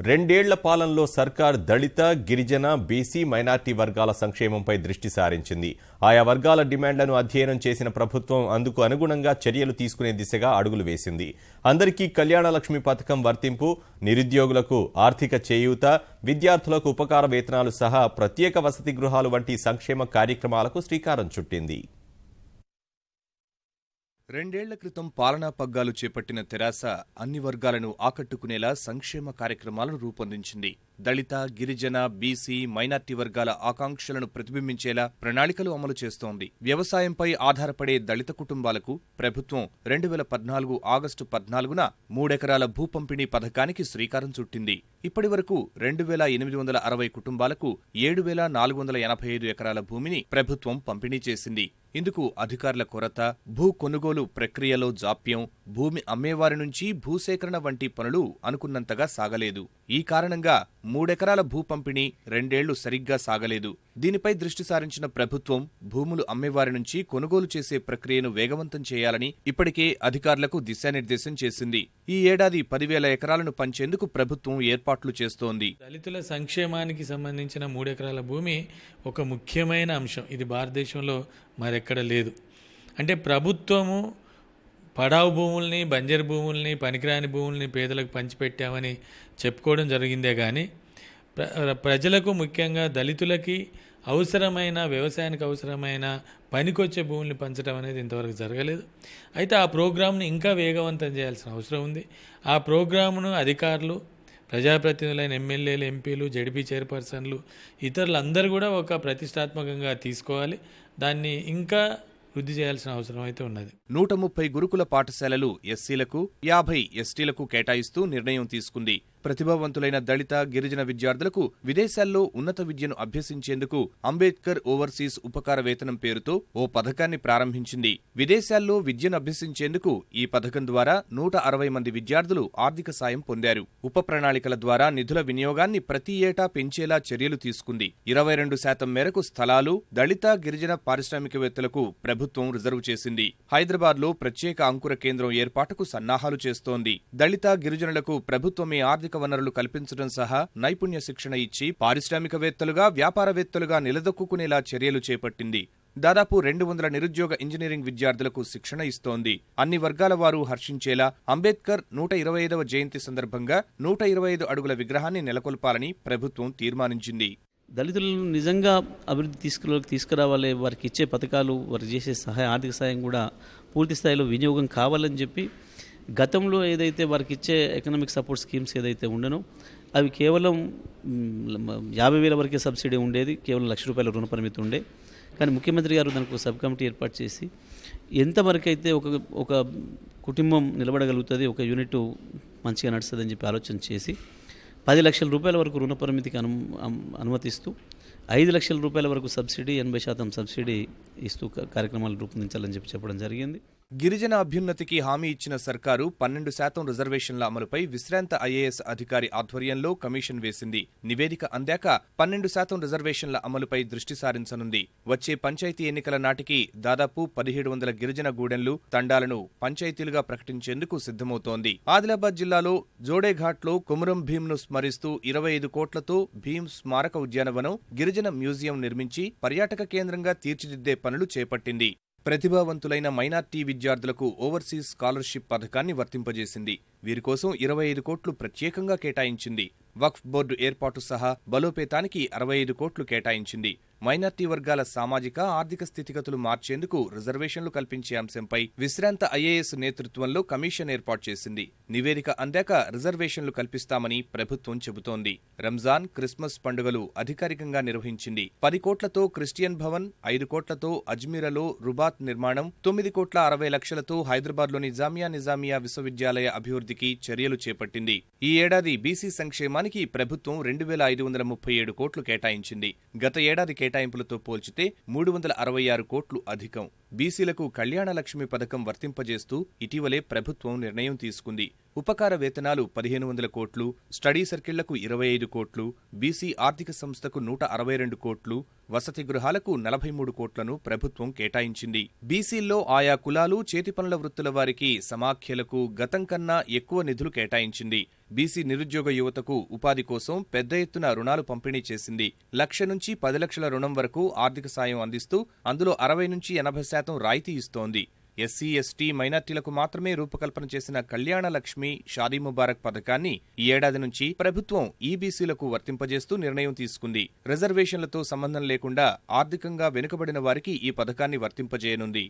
రెండేళ్ల పాలనలో సర్కార్ దళిత, గిరిజన, బీసీ, మైనార్టీ వర్గాల సంక్షేమంపై దృష్టి సారించింది. ఆయా వర్గాల డిమాండ్లను అధ్యయనం చేసిన ప్రభుత్వం అందుకు అనుగుణంగా చర్యలు తీసుకునే దిశగా అడుగులు వేసింది. అందరికీ కళ్యాణ లక్ష్మి పథకం వర్తింపు, నిరుద్యోగులకు ఆర్థిక చేయూత, విద్యార్థులకు ఉపకార వేతనాలు సహా ప్రత్యేక వసతి గృహాలు వంటి సంక్షేమ కార్యక్రమాలకు శ్రీకారం చుట్టింది. రెండేళ్ల క్రితం పాలనా పగ్గాలు చేపట్టిన తెరాస అన్ని వర్గాలను ఆకట్టుకునేలా సంక్షేమ కార్యక్రమాలను రూపొందించింది. దళిత, గిరిజన, బీసీ, మైనార్టీ వర్గాల ఆకాంక్షలను ప్రతిబింబించేలా ప్రణాళికలు అమలు చేస్తోంది. వ్యవసాయంపై ఆధారపడే దళిత కుటుంబాలకు ప్రభుత్వం 2014 ఆగస్టు 14న 3 ఎకరాల భూ పంపిణీ పథకానికి శ్రీకారం చుట్టింది. ఇప్పటి వరకు 2860 కుటుంబాలకు 7485 ఎకరాల భూమిని ప్రభుత్వం పంపిణీ చేసింది. ఇందుకు అధికారుల కొరత, భూ కొనుగోలు ప్రక్రియలో జాప్యం, భూమి అమ్మేవారి నుంచి భూసేకరణ వంటి పనులు అనుకున్నంతగా సాగలేదు. ఈ కారణంగా 3 ఎకరాల భూ పంపిణీ 2 ఏళ్లు సరిగ్గా సాగలేదు. దీనిపై దృష్టి సారించిన ప్రభుత్వం భూములు అమ్మేవారి నుంచి కొనుగోలు చేసే ప్రక్రియను వేగవంతం చేయాలని ఇప్పటికే అధికారులకు దిశానిర్దేశం చేసింది. ఈ ఏడాది 10,000 ఎకరాలను పంచేందుకు ప్రభుత్వం ఏర్పాట్లు చేస్తోంది. దళితుల సంక్షేమానికి సంబంధించిన 3 ఎకరాల భూమి ఒక ముఖ్యమైన అంశం. ఇది భారతదేశంలో మరెక్కడ లేదు. అంటే ప్రభుత్వము పడావు భూముల్ని, బంజరు భూముల్ని, పనికిరాని భూముల్ని పేదలకు పంచిపెట్టామని చెప్పుకోవడం జరిగిందే కానీ ప్రజలకు, ముఖ్యంగా దళితులకి అవసరమైన, వ్యవసాయానికి అవసరమైన పనికొచ్చే భూముల్ని పంచడం అనేది ఇంతవరకు జరగలేదు. అయితే ఆ ప్రోగ్రామ్ని ఇంకా వేగవంతం చేయాల్సిన అవసరం ఉంది. ఆ ప్రోగ్రామ్ను అధికారులు, ప్రజాప్రతినిధులైన ఎమ్మెల్యేలు, ఎంపీలు, జడ్పీ చైర్పర్సన్లు, ఇతరులందరూ కూడా ఒక ప్రతిష్టాత్మకంగా తీసుకోవాలి. దాన్ని ఇంకా వృద్ధి చేయాల్సిన అవసరం అయితే ఉన్నది. 130 గురుకుల పాఠశాలలు ఎస్సీలకు, 50 ఎస్టీలకు కేటాయిస్తూ నిర్ణయం తీసుకుంది. ప్రతిభావంతులైన దళిత, గిరిజన విద్యార్థులకు విదేశాల్లో ఉన్నత విద్యను అభ్యసించేందుకు అంబేద్కర్ ఓవర్సీస్ ఉపకార వేతనం పేరుతో ఓ పథకాన్ని ప్రారంభించింది. విదేశాల్లో విద్యను అభ్యసించేందుకు ఈ పథకం ద్వారా 160 మంది విద్యార్థులు ఆర్థిక సాయం పొందారు. ఉప ప్రణాళికల ద్వారా నిధుల వినియోగాన్ని ప్రతి ఏటా పెంచేలా చర్యలు తీసుకుంది. 22% మేరకు స్థలాలు దళిత, గిరిజన పారిశ్రామికవేత్తలకు ప్రభుత్వం రిజర్వ్ చేసింది. హైదరాబాద్లో ప్రత్యేక అంకుర కేంద్రం ఏర్పాటుకు సన్నాహాలు చేస్తోంది. దళిత, గిరిజనులకు ప్రభుత్వమే ఆర్థిక వనరులు కల్పించడం సహా నైపుణ్య శిక్షణ ఇచ్చి పారిశ్రామికవేత్తలుగా, వ్యాపారవేత్తలుగా నిలదొక్కునేలా చర్యలు చేపట్టింది. దాదాపు 200 నిరుద్యోగ ఇంజనీరింగ్ విద్యార్థులకు శిక్షణ ఇస్తోంది. అన్ని వర్గాల వారు హర్షించేలా అంబేద్కర్ 125వ జయంతి సందర్భంగా 125 అడుగుల విగ్రహాన్ని నెలకొల్పాలని ప్రభుత్వం తీర్మానించింది. దళితులను నిజంగా అభివృద్ధి తీసుకురావాలి, వారికి ఇచ్చే పథకాలు, వారికి చేసే ఆర్థిక సహాయం కూడా పూర్తి స్థాయిలో వినియోగం కావాలని చెప్పి గతంలో ఏదైతే వారికి ఇచ్చే ఎకనామిక్ సపోర్ట్ స్కీమ్స్ ఏదైతే ఉండనో అవి కేవలం 50,000 వరకే సబ్సిడీ ఉండేది, కేవలం ₹1,00,000 రుణ పరిమితి ఉండే. కానీ ముఖ్యమంత్రి గారు దానికి ఒక సబ్ కమిటీ ఏర్పాటు చేసి ఎంతవరకైతే ఒక కుటుంబం నిలబడగలుగుతుంది, ఒక యూనిట్ మంచిగా నడుస్తుందని చెప్పి ఆలోచన చేసి ₹10,00,000 వరకు రుణ పరిమితికి అనుమతిస్తూ ₹5,00,000 వరకు సబ్సిడీ, 80% సబ్సిడీ ఇస్తూ కార్యక్రమాలు రూపొందించాలని చెప్పడం జరిగింది. గిరిజన అభ్యున్నతికి హామీ ఇచ్చిన సర్కారు 12% రిజర్వేషన్ల అమలుపై విశ్రాంత ఐఏఎస్ అధికారి ఆధ్వర్యంలో కమిషన్ వేసింది. నివేదిక అందాక 12% రిజర్వేషన్ల అమలుపై దృష్టి సారించనుంది. వచ్చే పంచాయతీ ఎన్నికల నాటికి దాదాపు 1700 గిరిజన గూడెంలు, తండాలను పంచాయతీలుగా ప్రకటించేందుకు సిద్ధమవుతోంది. ఆదిలాబాద్ జిల్లాలో జోడేఘాట్లో కొమురం భీంను స్మరిస్తూ 25 కోట్లతో భీం స్మారక ఉద్యానవనం, గిరిజన మ్యూజియం నిర్మించి పర్యాటక కేంద్రంగా తీర్చిదిద్దే పనులు చేపట్టింది. ప్రతిభావంతులైన మైనార్టీ విద్యార్థులకు ఓవర్సీస్ స్కాలర్షిప్ పథకాన్ని వర్తింపజేసింది. వీరి కోసం 25 కోట్లు ప్రత్యేకంగా కేటాయించింది. వక్ఫ్ బోర్డు ఏర్పాటు సహా బలోపేతానికి 65 కోట్లు కేటాయించింది. మైనార్టీ వర్గాల సామాజిక, ఆర్థిక స్థితిగతులు మార్చేందుకు రిజర్వేషన్లు కల్పించే అంశంపై విశ్రాంత ఐఏఎస్ నేతృత్వంలో కమిషన్ ఏర్పాటు చేసింది. నివేదిక అందాక రిజర్వేషన్లు కల్పిస్తామని ప్రభుత్వం చెబుతోంది. రంజాన్, క్రిస్మస్ పండుగలు అధికారికంగా నిర్వహించింది. 10 కోట్లతో క్రిస్టియన్ భవన్, 5 కోట్లతో అజ్మీరలో రుబాత్ నిర్మాణం, 9,60,00,000తో హైదరాబాద్లోని జామియా నిజామియా విశ్వవిద్యాలయ అభివృద్ధికి చర్యలు చేపట్టింది. ఈ ఏడాది బీసీ సంక్షేమానికి ప్రభుత్వం 2,537 కోట్లు కేటాయించింది. గత ఏడాది కేటాయింపులతో పోల్చితే 366 కోట్లు అధికం. బీసీలకు కళ్యాణ లక్ష్మి పథకం వర్తింపజేస్తూ ఇటీవలే ప్రభుత్వం నిర్ణయం తీసుకుంది. ఉపకార వేతనాలు 1500 కోట్లు, స్టడీ సర్కిళ్లకు 25 కోట్లు, బీసీ ఆర్థిక సంస్థకు 162 కోట్లు, వసతి గృహాలకు 43 కోట్లను ప్రభుత్వం కేటాయించింది. బీసీల్లో ఆయా కులాలు, చేతిపనుల వృత్తుల వారికి సమాఖ్యలకు గతం కన్నా ఎక్కువ నిధులు కేటాయించింది. బీసీ నిరుద్యోగ యువతకు ఉపాధి కోసం పెద్ద ఎత్తున రుణాలు పంపిణీ చేసింది. 1,00,000 నుంచి 10 లక్షల రుణం వరకు ఆర్థిక సాయం అందిస్తూ అందులో 60 నుంచి 80% రాయితీ ఇస్తోంది. ఎస్సీ, ఎస్టీ, మైనార్టీలకు మాత్రమే రూపకల్పన చేసిన కళ్యాణ లక్ష్మి, షాదీ ముబారక్ పథకాన్ని ఈ ఏడాది నుంచి ప్రభుత్వం ఈబీసీలకు వర్తింపజేస్తూ నిర్ణయం తీసుకుంది. రిజర్వేషన్లతో సంబంధం లేకుండా ఆర్థికంగా వెనుకబడిన వారికి ఈ పథకాన్ని వర్తింపజేయనుంది.